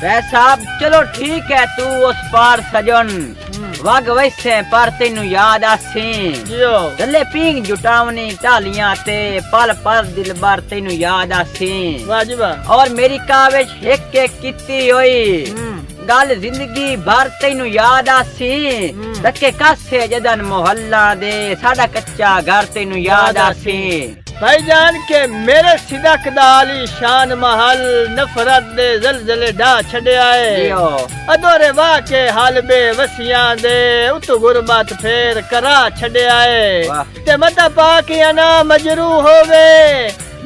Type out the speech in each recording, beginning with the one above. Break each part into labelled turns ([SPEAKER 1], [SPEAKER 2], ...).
[SPEAKER 1] साहब चलो ठीक है, तू उस पार सजन वग वैसे पर तेनू याद आसी दले पींग जुटावनी टालियां ते पल पल दिल बार तेनू याद आसी और मेरी काविश एक एक किती होई गल जिंदगी भर तेनू याद आसी धक्के कासे जदन मोहल्ला दे साडा कच्चा घर तेनू याद आसी
[SPEAKER 2] भाईजान के मेरे सिदक दा आली शान महल नफरत दे जलजले ढा छड़िया है अदोरे वाह के हाल बे वसियां दे उत गुरबत फेर करा छड़िया है ते मता पाकिया ना मजरू होवे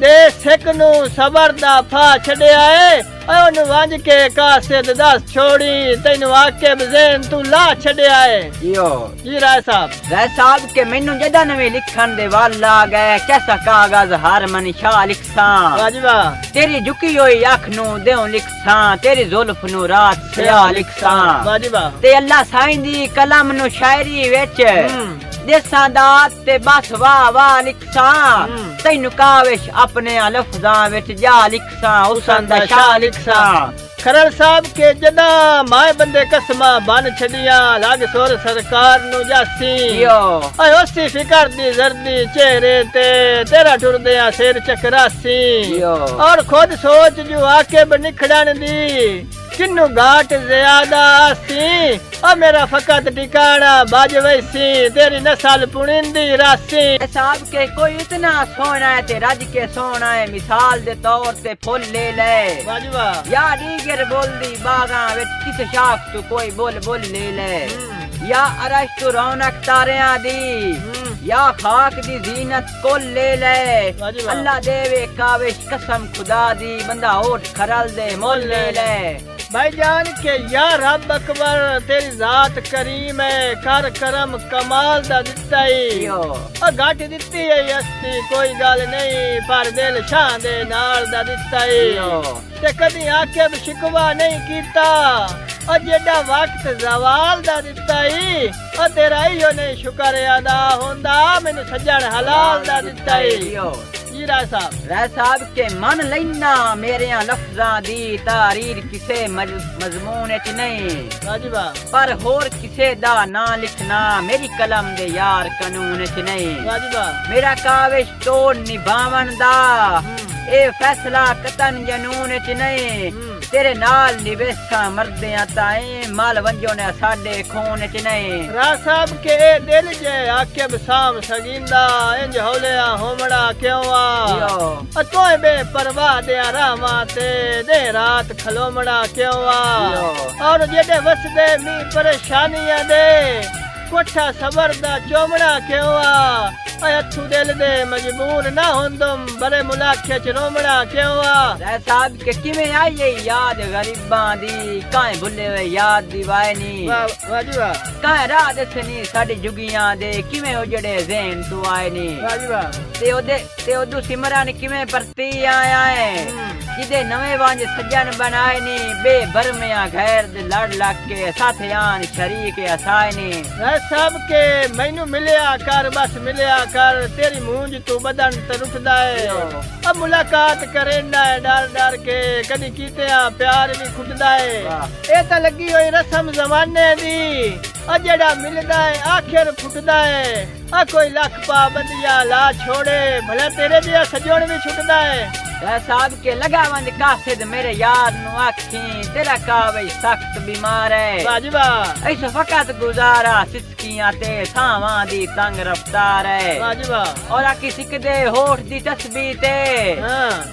[SPEAKER 2] दे सिकनू सबर दा फा छड़िया है ओन वंज के कासे दस छोड़ी तैनू आके बजेन तू ला छड़िया है जी राय साहब
[SPEAKER 1] के मेनू जदा नवे लिखन दे वाला गए कैसा कागज हर मन शाह लिखसा
[SPEAKER 2] वाजिबा
[SPEAKER 1] तेरी झुकी होई अख नू देऊ लिखसा तेरी जुल्फ नू रात स्या लिखसा
[SPEAKER 2] वाजिबा
[SPEAKER 1] ते अल्लाह साईं दी कलम नू शायरी विच देसां दात ते बस वाह वाह लिखसा तैनू काविश अपने लफ्जां विच जा लिखसा हुसन दा शाह लिखसा
[SPEAKER 2] खरल साहब के जदा माए बंदे कसमा बन छड़िया लाग सोर सरकार नु जासी ओए ओसी फिकर दी जर्दी चेहरे ते तेरा टुरदिया सिर चकरासी और खुद सोच जो आके बनिखड़न दी किन्नू घाट ज्यादा आसी और मेरा फकत ठिकाना बाज वैसी तेरी नस्ल पुनिंदी रासी
[SPEAKER 1] साहब के कोई इतना सोना है ते रज के सोना है मिसाल दे तौर ते फुल ले ले
[SPEAKER 2] वाजिबा
[SPEAKER 1] या दीगर बोल दी बागा विच किस शाख तू कोई बोल ले ले या अरश तू रौनक तारियां दी या खाक दी जीनत को ले ले अल्लाह देवे काविश कसम खुदा दी बंदा होठ खरल दे मोल ले ले
[SPEAKER 2] भाईजान के या रब अकबर तेरी जात करीम है कर करम कमाल दा दित्ताई घट दित्ती है अस्ती कोई गल नहीं पर दिल शान दे नाल दा दित्ताई ते कदी आके शिकवा नहीं कीता और जेड़ा वक्त जवाल दा दित्ताई और तेरा इहो नहीं शुक्र अदा होंदा मैनू सज्जन हलाल दा दित्ताई राय
[SPEAKER 1] साहब के मन लेना मेरे लफ्जां दी तारीर किसे मजमून च नहीं पर होर किसे दा ना लिखना मेरी कलम दे यार कानून च नहीं मेरा काविश तोड़ निभावन दा ए फैसला कतन जनून च नहीं तेरे नाल निवेसा मरदियां ताए माल वंजो ने साडे खून च नहीं
[SPEAKER 2] राय साहब के दिल जे आके बसाम सगिंदा इंज हौलिया होमड़ा क्यों आ तोय बे परवाह दे रामा ते दे रात खलोमड़ा क्यों आ और जेडे वसदे मी परेशानियां दे कोठा सबर दा चोमड़ा क्यों आ अथू दिल दे मजबूर ना होंदम बड़े मुलाखे च रोमड़ा क्यों आ
[SPEAKER 1] साहब के किवें आई ये याद गरीबां दी काए भुले हुए याद दी वायनी
[SPEAKER 2] वाजिबा
[SPEAKER 1] काए राह दसनी साडी जुगियां दे किवें उजड़े ज़हन तू आए नी
[SPEAKER 2] वाजिबा
[SPEAKER 1] ते ओदू सिमरन किवें परती आया है जिदे नवे वांज सज्जन बनाए नी बेभरमिया गैर दे लड़ लग के साथियान शरीक असाए नी
[SPEAKER 2] सब के मैनू मिलिया कर बस मिलिया कर तेरी मूंज तू बदन ते रुठदा है अब मुलाकात करेंदा है डर डर के कदी कीते प्यार भी खुटदा है ए ता लगी होई रस्म जमाने दी आ जेड़ा मिलदा है आखिर फुटदा है आ कोई लख पाबंदियां ला छोड़े भला तेरे दिया सजोण भी छुटदा है
[SPEAKER 1] साहब के लगावंद कासिद मेरे यार नु आखी तेरा कावे सख्त बीमार है
[SPEAKER 2] वाजिबा
[SPEAKER 1] ऐसा फकत गुजारा सिसकियां ते थावां दी तंग रफ्तार है
[SPEAKER 2] वाजिबा
[SPEAKER 1] और आकी सिकदे होठ दी तस्बीह ते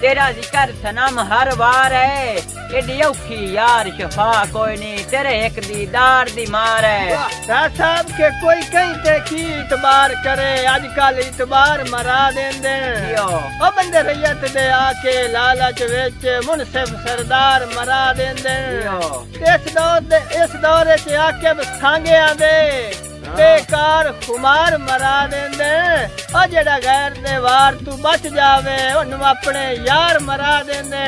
[SPEAKER 1] तेरा जिक्र सनम हर बार है एडी औखी यार शफा कोई नहीं तेरे एक दीदार दी मार है
[SPEAKER 2] साहब के कोई कहीं ते की इतबार करे आजकल इतबार मरा देंदे ओ बंदे रैयत दे के लालच विच मुनसिफ सरदार मरा देंदे इस दौर च आके बसांगिया दे बेकार खुमार मरा देंदे ओ जेड़ा गैर दे वार तू बच जावे ओनू अपने यार मरा देंदे